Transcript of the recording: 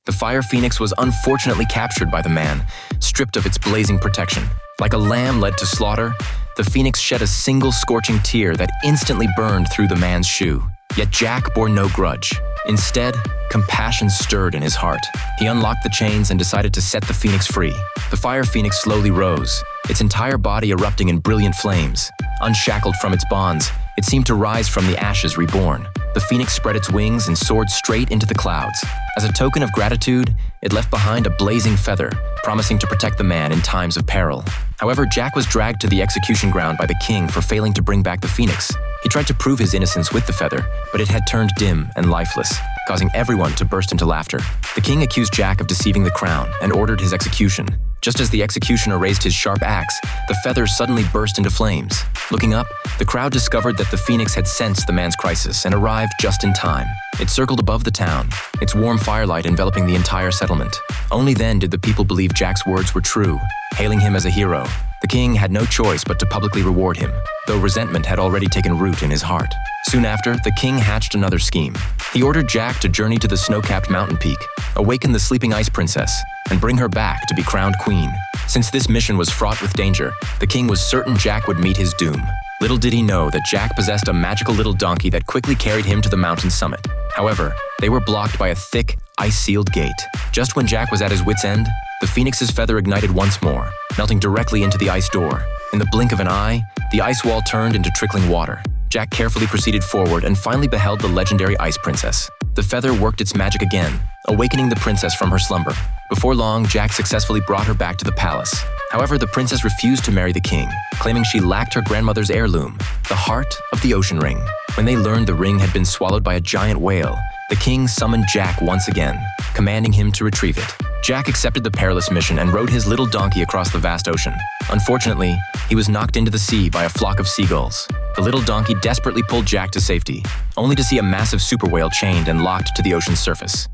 The fire phoenix was unfortunately captured by the man, stripped of its blazing protection. Like a lamb led to slaughter, the phoenix shed a single scorching tear that instantly burned through the man's shoe. Yet Jack bore no grudge. Instead, compassion stirred in his heart. He unlocked the chains and decided to set the phoenix free. The fire phoenix slowly rose, its entire body erupting in brilliant flames. Unshackled from its bonds, it seemed to rise from the ashes reborn. The phoenix spread its wings and soared straight into the clouds. As a token of gratitude, it left behind a blazing feather, promising to protect the man in times of peril. However, Jack was dragged to the execution ground by the king for failing to bring back the phoenix. He tried to prove his innocence with the feather, but it had turned dim and lifeless, causing everyone to burst into laughter. The king accused Jack of deceiving the crown and ordered his execution. Just as the executioner raised his sharp axe, the feather suddenly burst into flames. Looking up, the crowd discovered that the phoenix had sensed the man's crisis and arrived just in time. It circled above the town, its warm firelight enveloping the entire settlement. Only then did the people believe Jack's words were true, hailing him as a hero. The king had no choice but to publicly reward him, though resentment had already taken root in his heart. Soon after, the king hatched another scheme. He ordered Jack to journey to the snow-capped mountain peak, awaken the sleeping ice princess, and bring her back to be crowned queen. Since this mission was fraught with danger, the king was certain Jack would meet his doom. Little did he know that Jack possessed a magical little donkey that quickly carried him to the mountain summit. However, they were blocked by a thick, ice-sealed gate. Just when Jack was at his wit's end, the phoenix's feather ignited once more, melting directly into the ice door. In the blink of an eye, the ice wall turned into trickling water. Jack carefully proceeded forward and finally beheld the legendary ice princess. The feather worked its magic again, awakening the princess from her slumber. Before long, Jack successfully brought her back to the palace. However, the princess refused to marry the king, claiming she lacked her grandmother's heirloom, the heart of the ocean ring. When they learned the ring had been swallowed by a giant whale, the king summoned Jack once again, commanding him to retrieve it. Jack accepted the perilous mission and rode his little donkey across the vast ocean. Unfortunately, he was knocked into the sea by a flock of seagulls. The little donkey desperately pulled Jack to safety, only to see a massive super whale chained and locked to the ocean's surface.